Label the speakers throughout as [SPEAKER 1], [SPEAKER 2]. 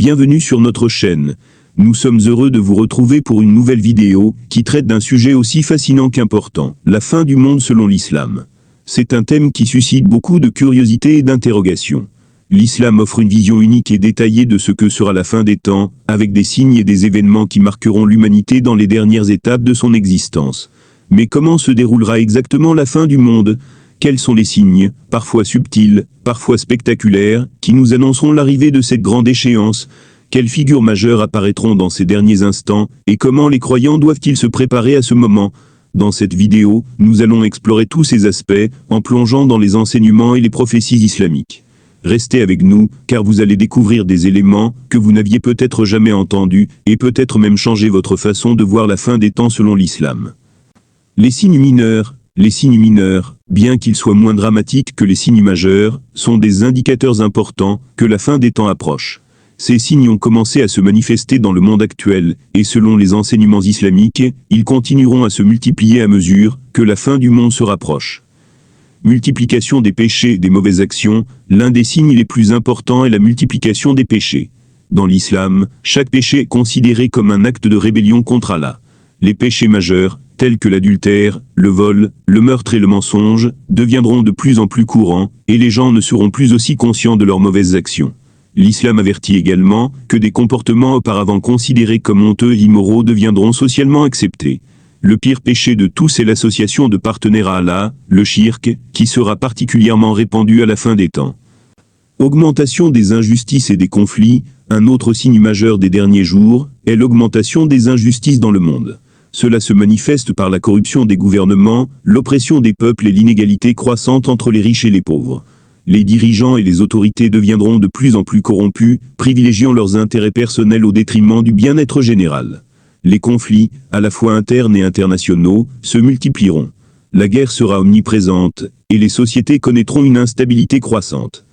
[SPEAKER 1] Bienvenue sur notre chaîne. Nous sommes heureux de vous retrouver pour une nouvelle vidéo qui traite d'un sujet aussi fascinant qu'important, la fin du monde selon l'islam. C'est un thème qui suscite beaucoup de curiosité et d'interrogation. L'islam offre une vision unique et détaillée de ce que sera la fin des temps, avec des signes et des événements qui marqueront l'humanité dans les dernières étapes de son existence. Mais comment se déroulera exactement la fin du monde ? Quels sont les signes, parfois subtils, parfois spectaculaires, qui nous annonceront l'arrivée de cette grande échéance ? Quelles figures majeures apparaîtront dans ces derniers instants, et comment les croyants doivent-ils se préparer à ce moment ? Dans cette vidéo, nous allons explorer tous ces aspects, en plongeant dans les enseignements et les prophéties islamiques. Restez avec nous, car vous allez découvrir des éléments que vous n'aviez peut-être jamais entendus, et peut-être même changer votre façon de voir la fin des temps selon l'islam. Les signes mineurs. Les signes mineurs, bien qu'ils soient moins dramatiques que les signes majeurs, sont des indicateurs importants que la fin des temps approche. Ces signes ont commencé à se manifester dans le monde actuel, et selon les enseignements islamiques, ils continueront à se multiplier à mesure que la fin du monde se rapproche. Multiplication des péchés et des mauvaises actions, l'un des signes les plus importants est la multiplication des péchés. Dans l'islam, chaque péché est considéré comme un acte de rébellion contre Allah. Les péchés majeurs, tels que l'adultère, le vol, le meurtre et le mensonge, deviendront de plus en plus courants, et les gens ne seront plus aussi conscients de leurs mauvaises actions. L'islam avertit également que des comportements auparavant considérés comme honteux et immoraux deviendront socialement acceptés. Le pire péché de tous est l'association de partenaires à Allah, le shirk, qui sera particulièrement répandu à la fin des temps. Augmentation des injustices et des conflits, un autre signe majeur des derniers jours, est l'augmentation des injustices dans le monde. Cela se manifeste par la corruption des gouvernements, l'oppression des peuples et l'inégalité croissante entre les riches et les pauvres. Les dirigeants et les autorités deviendront de plus en plus corrompus, privilégiant leurs intérêts personnels au détriment du bien-être général. Les conflits, à la fois internes et internationaux, se multiplieront. La guerre sera omniprésente, et les sociétés connaîtront une instabilité croissante.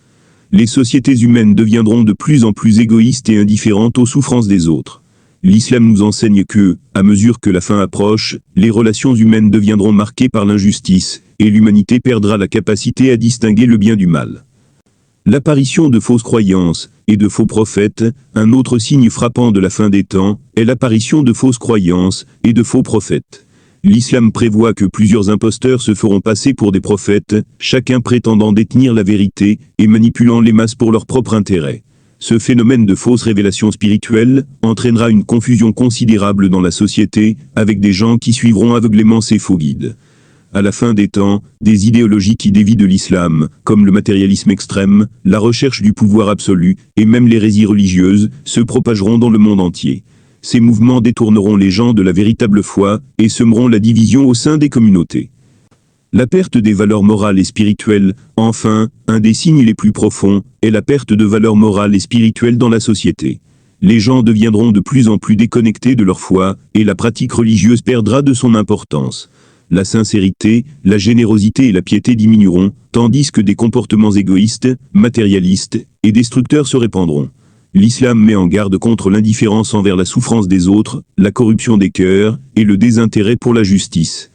[SPEAKER 1] Les sociétés humaines deviendront de plus en plus égoïstes et indifférentes aux souffrances des autres. L'islam nous enseigne que, à mesure que la fin approche, les relations humaines deviendront marquées par l'injustice, et l'humanité perdra la capacité à distinguer le bien du mal. L'apparition de fausses croyances et de faux prophètes, un autre signe frappant de la fin des temps, est l'apparition de fausses croyances et de faux prophètes. L'islam prévoit que plusieurs imposteurs se feront passer pour des prophètes, chacun prétendant détenir la vérité et manipulant les masses pour leur propre intérêt. Ce phénomène de fausse révélation spirituelle entraînera une confusion considérable dans la société, avec des gens qui suivront aveuglément ces faux guides. À la fin des temps, des idéologies qui dévient de l'islam, comme le matérialisme extrême, la recherche du pouvoir absolu, et même l'hérésie religieuse, se propageront dans le monde entier. Ces mouvements détourneront les gens de la véritable foi, et semeront la division au sein des communautés. La perte des valeurs morales et spirituelles, enfin, un des signes les plus profonds, est la perte de valeurs morales et spirituelles dans la société. Les gens deviendront de plus en plus déconnectés de leur foi, et la pratique religieuse perdra de son importance. La sincérité, la générosité et la piété diminueront, tandis que des comportements égoïstes, matérialistes et destructeurs se répandront. L'islam met en garde contre l'indifférence envers la souffrance des autres, la corruption des cœurs et le désintérêt pour la justice.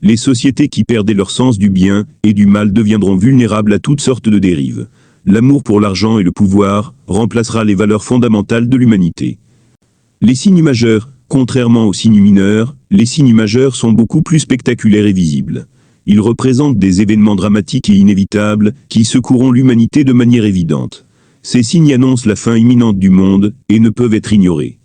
[SPEAKER 1] Les sociétés qui perdaient leur sens du bien et du mal deviendront vulnérables à toutes sortes de dérives. L'amour pour l'argent et le pouvoir remplacera les valeurs fondamentales de l'humanité. Les signes majeurs, contrairement aux signes mineurs, les signes majeurs sont beaucoup plus spectaculaires et visibles. Ils représentent des événements dramatiques et inévitables qui secourront l'humanité de manière évidente. Ces signes annoncent la fin imminente du monde et ne peuvent être ignorés.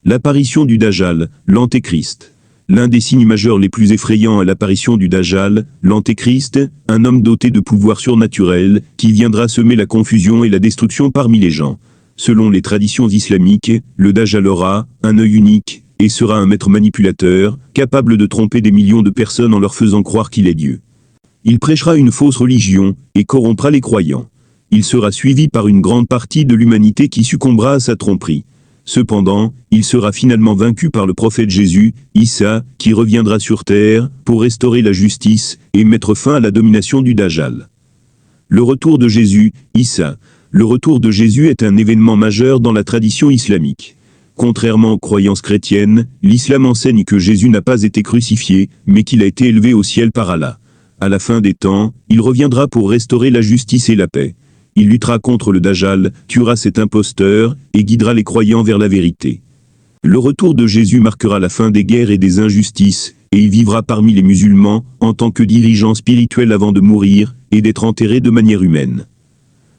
[SPEAKER 1] L'apparition du Dajjal, l'Antéchrist. L'un des signes majeurs les plus effrayants est l'apparition du Dajjal, l'Antéchrist, un homme doté de pouvoirs surnaturels, qui viendra semer la confusion et la destruction parmi les gens. Selon les traditions islamiques, le Dajjal aura un œil unique, et sera un maître manipulateur, capable de tromper des millions de personnes en leur faisant croire qu'il est Dieu. Il prêchera une fausse religion, et corrompra les croyants. Il sera suivi par une grande partie de l'humanité qui succombera à sa tromperie. Cependant, il sera finalement vaincu par le prophète Jésus, Issa, qui reviendra sur terre, pour restaurer la justice, et mettre fin à la domination du Dajjal. Le retour de Jésus, Issa. Le retour de Jésus est un événement majeur dans la tradition islamique. Contrairement aux croyances chrétiennes, l'islam enseigne que Jésus n'a pas été crucifié, mais qu'il a été élevé au ciel par Allah. À la fin des temps, il reviendra pour restaurer la justice et la paix. Il luttera contre le Dajjal, tuera cet imposteur, et guidera les croyants vers la vérité. Le retour de Jésus marquera la fin des guerres et des injustices, et il vivra parmi les musulmans, en tant que dirigeant spirituel avant de mourir, et d'être enterré de manière humaine.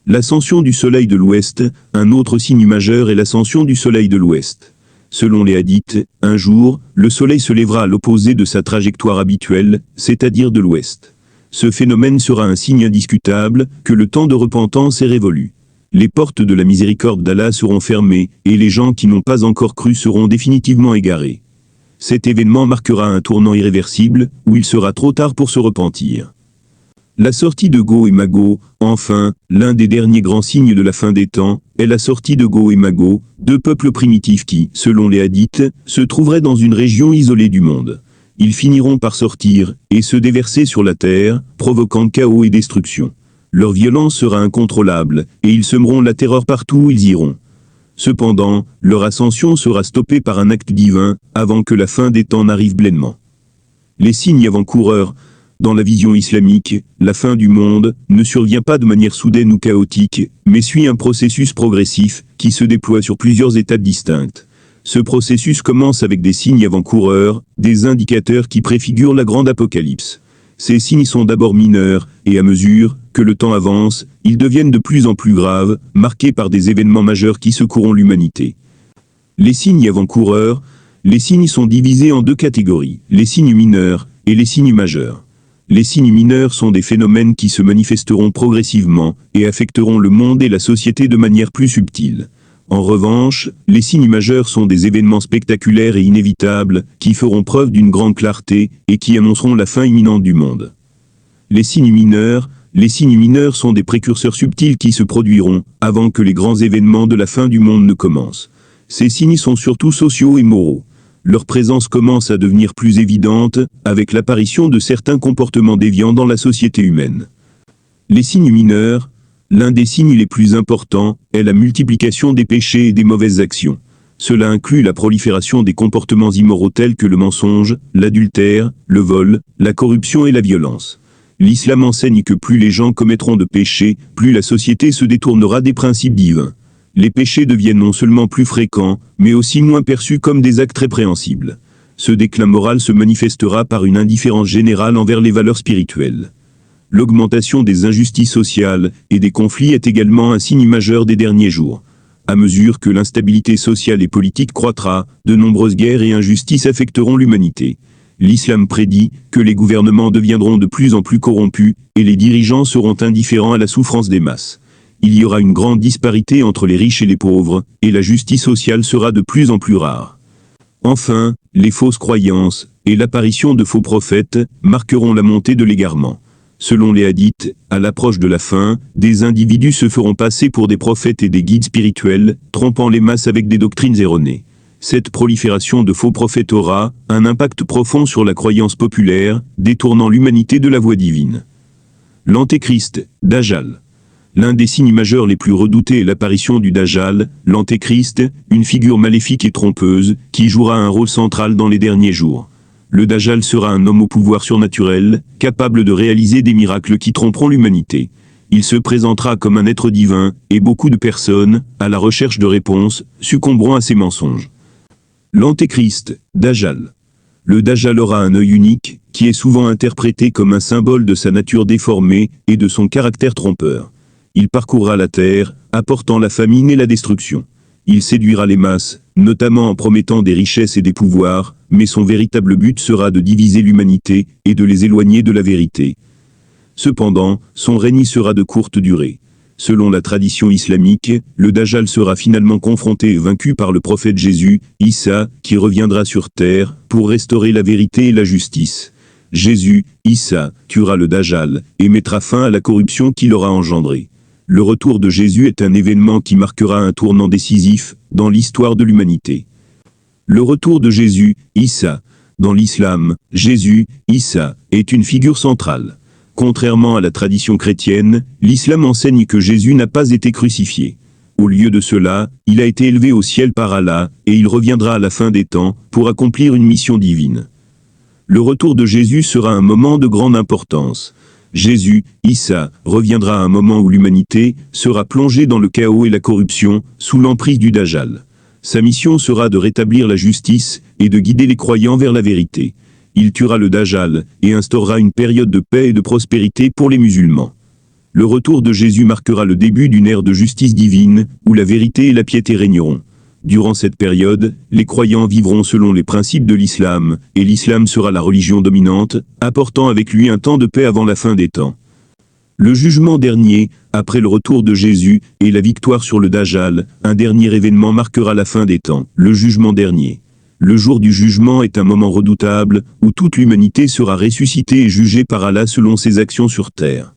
[SPEAKER 1] L'ascension du soleil de l'ouest, un autre signe majeur est l'ascension du soleil de l'ouest. Selon les hadiths, un jour, le soleil se lèvera à l'opposé de sa trajectoire habituelle, c'est-à-dire de l'ouest. Ce phénomène sera un signe indiscutable que le temps de repentance est révolu. Les portes de la miséricorde d'Allah seront fermées, et les gens qui n'ont pas encore cru seront définitivement égarés. Cet événement marquera un tournant irréversible, où il sera trop tard pour se repentir. La sortie de Gog et Magog, enfin, l'un des derniers grands signes de la fin des temps, est la sortie de Gog et Magog, deux peuples primitifs qui, selon les hadiths, se trouveraient dans une région isolée du monde. Ils finiront par sortir, et se déverser sur la terre, provoquant chaos et destruction. Leur violence sera incontrôlable, et ils semeront la terreur partout où ils iront. Cependant, leur ascension sera stoppée par un acte divin, avant que la fin des temps n'arrive pleinement. Les signes avant-coureurs. Dans la vision islamique, la fin du monde ne survient pas de manière soudaine ou chaotique, mais suit un processus progressif qui se déploie sur plusieurs étapes distinctes. Ce processus commence avec des signes avant-coureurs, des indicateurs qui préfigurent la grande apocalypse. Ces signes sont d'abord mineurs, et à mesure que le temps avance, ils deviennent de plus en plus graves, marqués par des événements majeurs qui secourront l'humanité. Les signes avant-coureurs. Les signes sont divisés en deux catégories, les signes mineurs et les signes majeurs. Les signes mineurs sont des phénomènes qui se manifesteront progressivement et affecteront le monde et la société de manière plus subtile. En revanche, les signes majeurs sont des événements spectaculaires et inévitables qui feront preuve d'une grande clarté et qui annonceront la fin imminente du monde. Les signes mineurs sont des précurseurs subtils qui se produiront avant que les grands événements de la fin du monde ne commencent. Ces signes sont surtout sociaux et moraux. Leur présence commence à devenir plus évidente, avec l'apparition de certains comportements déviants dans la société humaine. Les signes mineurs. L'un des signes les plus importants est la multiplication des péchés et des mauvaises actions. Cela inclut la prolifération des comportements immoraux tels que le mensonge, l'adultère, le vol, la corruption et la violence. L'islam enseigne que plus les gens commettront de péchés, plus la société se détournera des principes divins. Les péchés deviennent non seulement plus fréquents, mais aussi moins perçus comme des actes répréhensibles. Ce déclin moral se manifestera par une indifférence générale envers les valeurs spirituelles. L'augmentation des injustices sociales et des conflits est également un signe majeur des derniers jours. À mesure que l'instabilité sociale et politique croîtra, de nombreuses guerres et injustices affecteront l'humanité. L'islam prédit que les gouvernements deviendront de plus en plus corrompus, et les dirigeants seront indifférents à la souffrance des masses. Il y aura une grande disparité entre les riches et les pauvres, et la justice sociale sera de plus en plus rare. Enfin, les fausses croyances et l'apparition de faux prophètes marqueront la montée de l'égarement. Selon les hadiths, à l'approche de la fin, des individus se feront passer pour des prophètes et des guides spirituels, trompant les masses avec des doctrines erronées. Cette prolifération de faux prophètes aura un impact profond sur la croyance populaire, détournant l'humanité de la voie divine. L'Antéchrist, Dajjal. L'un des signes majeurs les plus redoutés est l'apparition du Dajjal, l'Antéchrist, une figure maléfique et trompeuse, qui jouera un rôle central dans les derniers jours. Le Dajjal sera un homme au pouvoir surnaturel, capable de réaliser des miracles qui tromperont l'humanité. Il se présentera comme un être divin, et beaucoup de personnes, à la recherche de réponses, succomberont à ses mensonges. L'Antéchrist, Dajjal. Le Dajjal aura un œil unique, qui est souvent interprété comme un symbole de sa nature déformée et de son caractère trompeur. Il parcourra la terre, apportant la famine et la destruction. Il séduira les masses, notamment en promettant des richesses et des pouvoirs, mais son véritable but sera de diviser l'humanité et de les éloigner de la vérité. Cependant, son règne sera de courte durée. Selon la tradition islamique, le Dajjal sera finalement confronté et vaincu par le prophète Jésus, Issa, qui reviendra sur terre pour restaurer la vérité et la justice. Jésus, Issa, tuera le Dajjal et mettra fin à la corruption qu'il aura engendrée. Le retour de Jésus est un événement qui marquera un tournant décisif dans l'histoire de l'humanité. Le retour de Jésus, Issa. Dans l'islam, Jésus, Issa, est une figure centrale. Contrairement à la tradition chrétienne, l'islam enseigne que Jésus n'a pas été crucifié. Au lieu de cela, il a été élevé au ciel par Allah, et il reviendra à la fin des temps pour accomplir une mission divine. Le retour de Jésus sera un moment de grande importance. Jésus, Issa, reviendra à un moment où l'humanité sera plongée dans le chaos et la corruption, sous l'emprise du Dajjal. Sa mission sera de rétablir la justice et de guider les croyants vers la vérité. Il tuera le Dajjal et instaurera une période de paix et de prospérité pour les musulmans. Le retour de Jésus marquera le début d'une ère de justice divine, où la vérité et la piété régneront. Durant cette période, les croyants vivront selon les principes de l'islam, et l'islam sera la religion dominante, apportant avec lui un temps de paix avant la fin des temps. Le jugement dernier, après le retour de Jésus, et la victoire sur le Dajjal, un dernier événement marquera la fin des temps, le jugement dernier. Le jour du jugement est un moment redoutable, où toute l'humanité sera ressuscitée et jugée par Allah selon ses actions sur terre.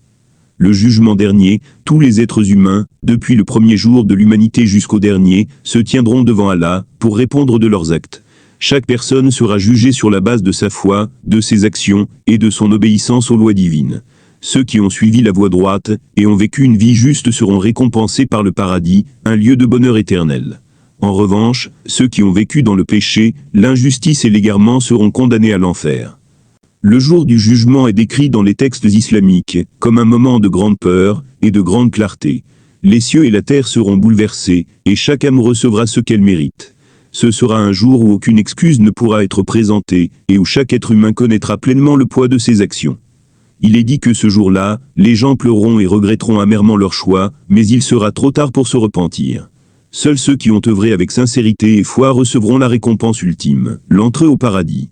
[SPEAKER 1] Le jugement dernier, tous les êtres humains, depuis le premier jour de l'humanité jusqu'au dernier, se tiendront devant Allah, pour répondre de leurs actes. Chaque personne sera jugée sur la base de sa foi, de ses actions, et de son obéissance aux lois divines. Ceux qui ont suivi la voie droite, et ont vécu une vie juste seront récompensés par le paradis, un lieu de bonheur éternel. En revanche, ceux qui ont vécu dans le péché, l'injustice et l'égarement seront condamnés à l'enfer. Le jour du jugement est décrit dans les textes islamiques, comme un moment de grande peur, et de grande clarté. Les cieux et la terre seront bouleversés, et chaque âme recevra ce qu'elle mérite. Ce sera un jour où aucune excuse ne pourra être présentée, et où chaque être humain connaîtra pleinement le poids de ses actions. Il est dit que ce jour-là, les gens pleureront et regretteront amèrement leur choix, mais il sera trop tard pour se repentir. Seuls ceux qui ont œuvré avec sincérité et foi recevront la récompense ultime, l'entrée au paradis.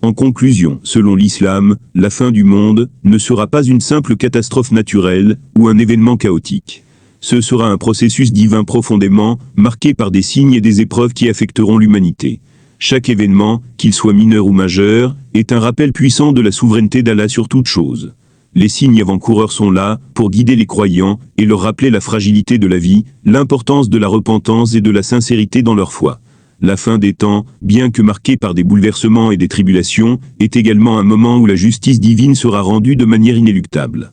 [SPEAKER 1] En conclusion, selon l'islam, la fin du monde ne sera pas une simple catastrophe naturelle ou un événement chaotique. Ce sera un processus divin profondément marqué par des signes et des épreuves qui affecteront l'humanité. Chaque événement, qu'il soit mineur ou majeur, est un rappel puissant de la souveraineté d'Allah sur toute chose. Les signes avant-coureurs sont là pour guider les croyants et leur rappeler la fragilité de la vie, l'importance de la repentance et de la sincérité dans leur foi. La fin des temps, bien que marquée par des bouleversements et des tribulations, est également un moment où la justice divine sera rendue de manière inéluctable.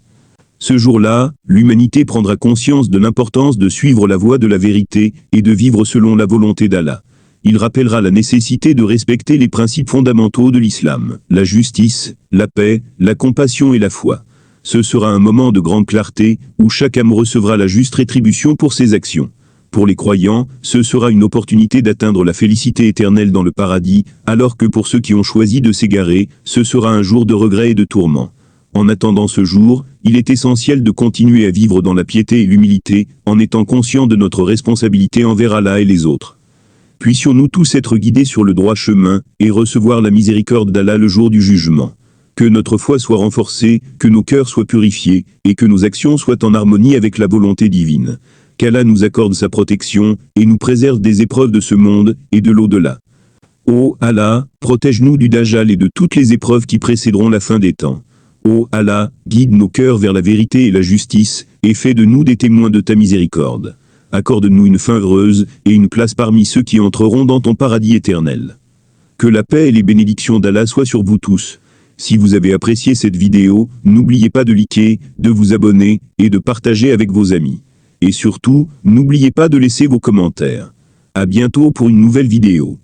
[SPEAKER 1] Ce jour-là, l'humanité prendra conscience de l'importance de suivre la voie de la vérité et de vivre selon la volonté d'Allah. Il rappellera la nécessité de respecter les principes fondamentaux de l'islam, la justice, la paix, la compassion et la foi. Ce sera un moment de grande clarté, où chaque âme recevra la juste rétribution pour ses actions. Pour les croyants, ce sera une opportunité d'atteindre la félicité éternelle dans le paradis, alors que pour ceux qui ont choisi de s'égarer, ce sera un jour de regret et de tourment. En attendant ce jour, il est essentiel de continuer à vivre dans la piété et l'humilité, en étant conscient de notre responsabilité envers Allah et les autres. Puissions-nous tous être guidés sur le droit chemin, et recevoir la miséricorde d'Allah le jour du jugement. Que notre foi soit renforcée, que nos cœurs soient purifiés, et que nos actions soient en harmonie avec la volonté divine. Qu'Allah nous accorde sa protection, et nous préserve des épreuves de ce monde, et de l'au-delà. Ô Allah, protège-nous du Dajjal et de toutes les épreuves qui précéderont la fin des temps. Ô Allah, guide nos cœurs vers la vérité et la justice, et fais de nous des témoins de ta miséricorde. Accorde-nous une fin heureuse, et une place parmi ceux qui entreront dans ton paradis éternel. Que la paix et les bénédictions d'Allah soient sur vous tous. Si vous avez apprécié cette vidéo, n'oubliez pas de liker, de vous abonner, et de partager avec vos amis. Et surtout, n'oubliez pas de laisser vos commentaires. À bientôt pour une nouvelle vidéo.